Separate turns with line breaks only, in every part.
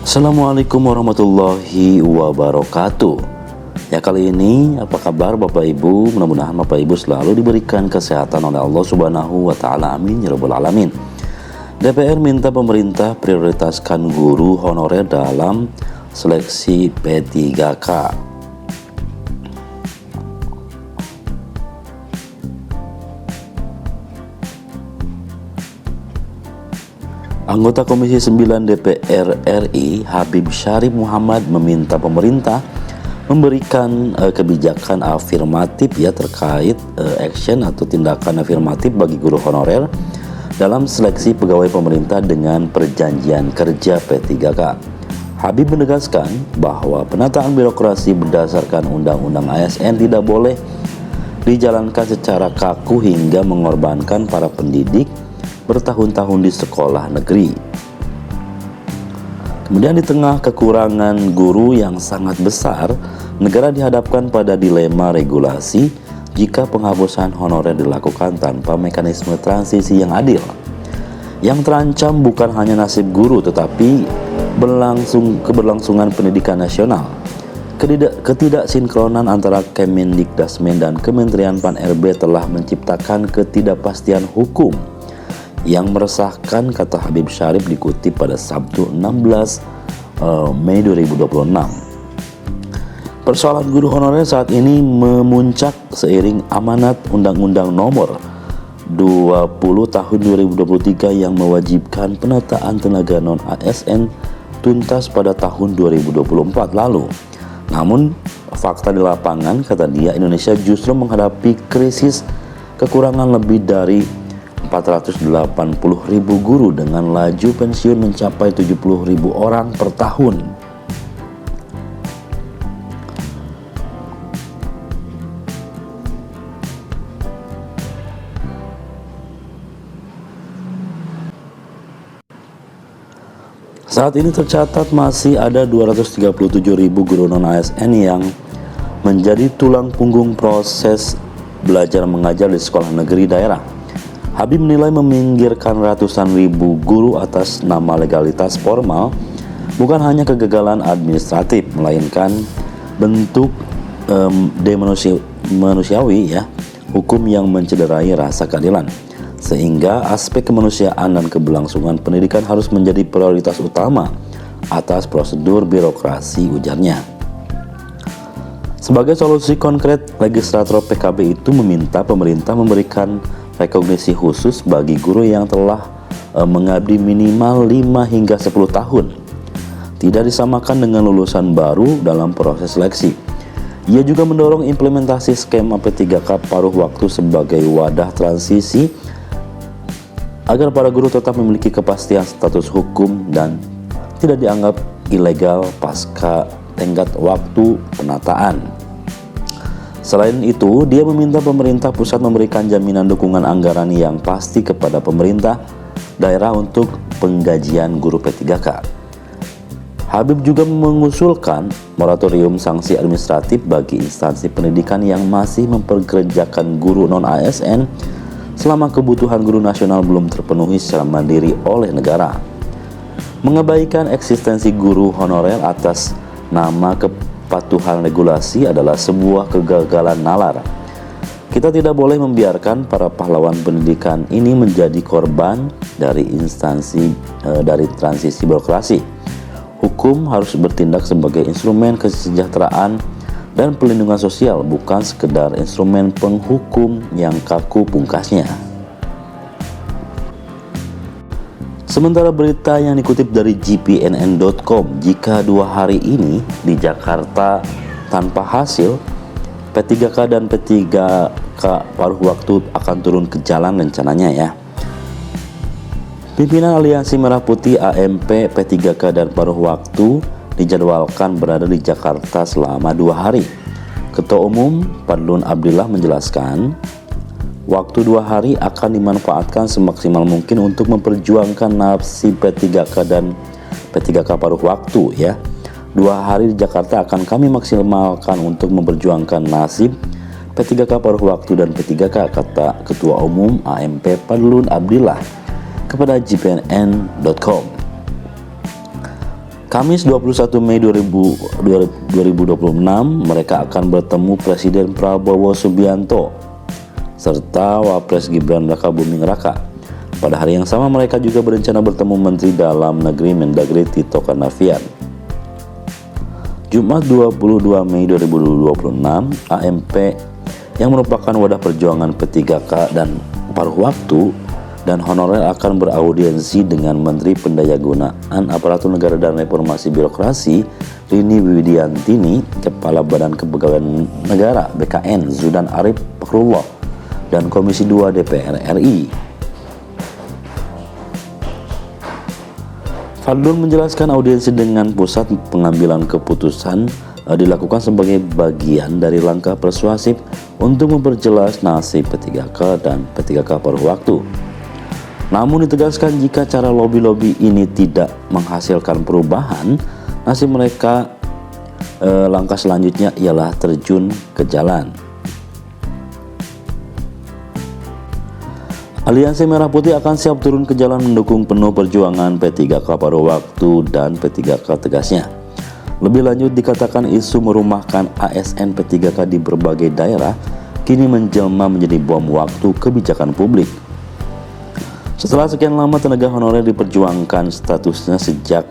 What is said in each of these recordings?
Assalamualaikum warahmatullahi wabarakatuh. Ya, kali ini apa kabar Bapak Ibu? Mudah-mudahan Bapak Ibu selalu diberikan kesehatan oleh Allah Subhanahu wa taala. Amin ya rabbal alamin. DPR minta pemerintah prioritaskan guru honorer dalam seleksi P3K. Anggota Komisi 9 DPR RI Habib Syarif Muhammad meminta pemerintah memberikan kebijakan afirmatif terkait action atau tindakan afirmatif bagi guru honorer dalam seleksi pegawai pemerintah dengan perjanjian kerja P3K. Habib menegaskan bahwa penataan birokrasi berdasarkan Undang-Undang ASN tidak boleh dijalankan secara kaku hingga mengorbankan para pendidik bertahun-tahun di sekolah negeri. Kemudian di tengah kekurangan guru yang sangat besar, negara dihadapkan pada dilema regulasi jika penghapusan honorer dilakukan tanpa mekanisme transisi yang adil. Yang terancam bukan hanya nasib guru tetapi keberlangsungan pendidikan nasional. Ketidaksinkronan antara Kemendikdasmen dan Kementerian Pan-RB telah menciptakan ketidakpastian hukum yang meresahkan, kata Habib Syarif dikutip pada Sabtu 16 Mei 2026. Persoalan guru honorer saat ini memuncak seiring amanat Undang-Undang Nomor 20 Tahun 2023 yang mewajibkan penataan tenaga non-ASN tuntas pada tahun 2024 lalu. Namun, fakta di lapangan, kata dia, Indonesia justru menghadapi krisis kekurangan lebih dari 480.000 guru dengan laju pensiun mencapai 70.000 orang per tahun. Saat ini tercatat masih ada 237.000 guru non-ASN yang menjadi tulang punggung proses belajar mengajar di sekolah negeri daerah. Habib menilai meminggirkan ratusan ribu guru atas nama legalitas formal bukan hanya kegagalan administratif, melainkan bentuk demanusiawi hukum yang mencederai rasa keadilan. Sehingga aspek kemanusiaan dan keberlangsungan pendidikan harus menjadi prioritas utama atas prosedur birokrasi, ujarnya. Sebagai solusi konkret, legislator PKB itu meminta pemerintah memberikan rekognisi khusus bagi guru yang telah mengabdi minimal 5 hingga 10 tahun. Tidak disamakan dengan lulusan baru dalam proses seleksi. Ia juga mendorong implementasi skema P3K paruh waktu sebagai wadah transisi agar para guru tetap memiliki kepastian status hukum dan tidak dianggap ilegal pasca tenggat waktu penataan. Selain itu, dia meminta pemerintah pusat memberikan jaminan dukungan anggaran yang pasti kepada pemerintah daerah untuk penggajian guru P3K. Habib juga mengusulkan moratorium sanksi administratif bagi instansi pendidikan yang masih memperkerjakan guru non-ASN selama kebutuhan guru nasional belum terpenuhi secara mandiri oleh negara. Mengabaikan eksistensi guru honorer atas nama kepatuhan regulasi adalah sebuah kegagalan nalar. Kita tidak boleh membiarkan para pahlawan pendidikan ini menjadi korban dari dari transisi birokrasi. Hukum harus bertindak sebagai instrumen kesejahteraan dan pelindungan sosial, bukan sekedar instrumen penghukum yang kaku pungkasnya. Sementara berita yang dikutip dari gpnn.com, jika 2 hari ini di Jakarta tanpa hasil, P3K dan P3K paruh waktu akan turun ke jalan rencananya. Pimpinan Aliansi Merah Putih AMP, P3K dan paruh waktu dijadwalkan berada di Jakarta selama 2 hari. Ketua Umum Fadlun Abdillah menjelaskan, waktu 2 hari akan dimanfaatkan semaksimal mungkin untuk memperjuangkan nasib P3K dan P3K paruh waktu 2 hari di Jakarta akan kami maksimalkan untuk memperjuangkan nasib P3K paruh waktu dan P3K, kata Ketua Umum AMP Fadlun Abdillah kepada gpnn.com. Kamis 21 Mei 2026 mereka akan bertemu Presiden Prabowo Subianto serta Wapres Gibran Rakabuming Raka. Pada hari yang sama mereka juga berencana bertemu Menteri Dalam Negeri Mendagri Tito Karnavian. Jumat 22 Mei 2026 AMP yang merupakan wadah perjuangan P3K dan paruh waktu dan honorer akan beraudiensi dengan Menteri Pendayagunaan Aparatur Negara dan Reformasi Birokrasi Rini Widiantini, Kepala Badan Kepegawaian Negara BKN Zudan Arif Fakrullah, dan Komisi 2 DPR RI. Fadlun menjelaskan audiensi dengan pusat pengambilan keputusan dilakukan sebagai bagian dari langkah persuasif untuk memperjelas nasib P3K dan P3K paruh waktu. Namun ditegaskan jika cara lobby-lobby ini tidak menghasilkan perubahan, nasib mereka langkah selanjutnya ialah terjun ke jalan. Aliansi Merah Putih akan siap turun ke jalan mendukung penuh perjuangan P3K paruh waktu dan P3K, tegasnya. Lebih lanjut dikatakan isu merumahkan ASN P3K di berbagai daerah kini menjelma menjadi bom waktu kebijakan publik. Setelah sekian lama tenaga honorer diperjuangkan statusnya sejak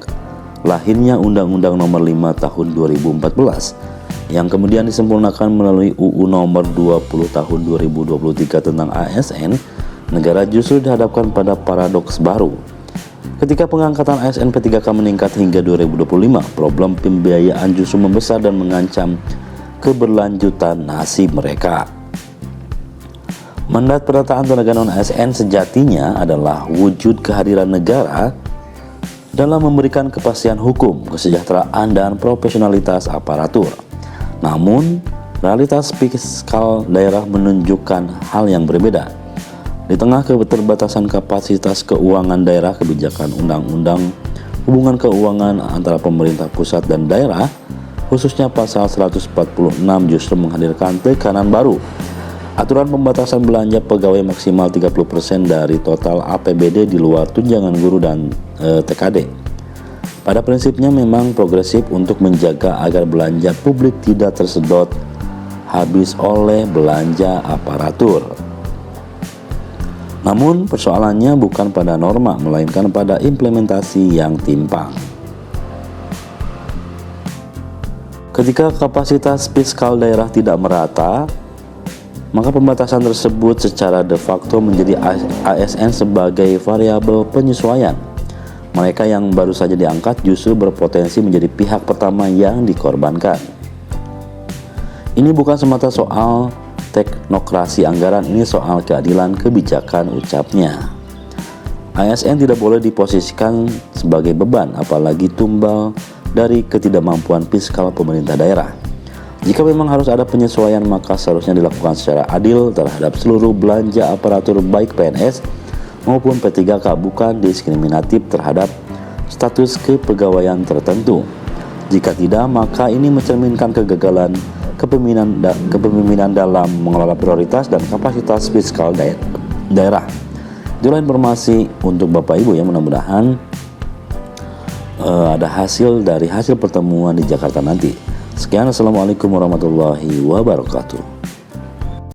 lahirnya Undang-Undang Nomor 5 Tahun 2014 yang kemudian disempurnakan melalui UU Nomor 20 Tahun 2023 tentang ASN, negara justru dihadapkan pada paradoks baru. Ketika pengangkatan ASN P3K meningkat hingga 2025, problem pembiayaan justru membesar dan mengancam keberlanjutan nasib mereka. Mandat penataan tenaga non-ASN sejatinya adalah wujud kehadiran negara dalam memberikan kepastian hukum, kesejahteraan, dan profesionalitas aparatur. Namun, realitas fiskal daerah menunjukkan hal yang berbeda. Di tengah keterbatasan kapasitas keuangan daerah, kebijakan undang-undang hubungan keuangan antara pemerintah pusat dan daerah, khususnya pasal 146 justru menghadirkan tekanan baru. Aturan pembatasan belanja pegawai maksimal 30% dari total APBD di luar tunjangan guru dan TKD. Pada prinsipnya memang progresif untuk menjaga agar belanja publik tidak tersedot habis oleh belanja aparatur. Namun persoalannya bukan pada norma, melainkan pada implementasi yang timpang. Ketika kapasitas fiskal daerah tidak merata, maka pembatasan tersebut secara de facto menjadi ASN sebagai variabel penyesuaian. Mereka yang baru saja diangkat justru berpotensi menjadi pihak pertama yang dikorbankan. Ini bukan semata soal teknokrasi anggaran, ini soal keadilan kebijakan, ucapnya. ASN tidak boleh diposisikan sebagai beban, apalagi tumbal dari ketidakmampuan fiskal pemerintah daerah. Jika memang harus ada penyesuaian, maka seharusnya dilakukan secara adil terhadap seluruh belanja aparatur baik PNS maupun P3K, bukan diskriminatif terhadap status kepegawaian tertentu. Jika tidak, maka ini mencerminkan kegagalan kepemimpinan dalam mengelola prioritas dan kapasitas fiskal daerah. Itulah informasi untuk Bapak Ibu ya, mudah-mudahan ada hasil dari hasil pertemuan di Jakarta nanti. Sekian, assalamualaikum warahmatullahi wabarakatuh.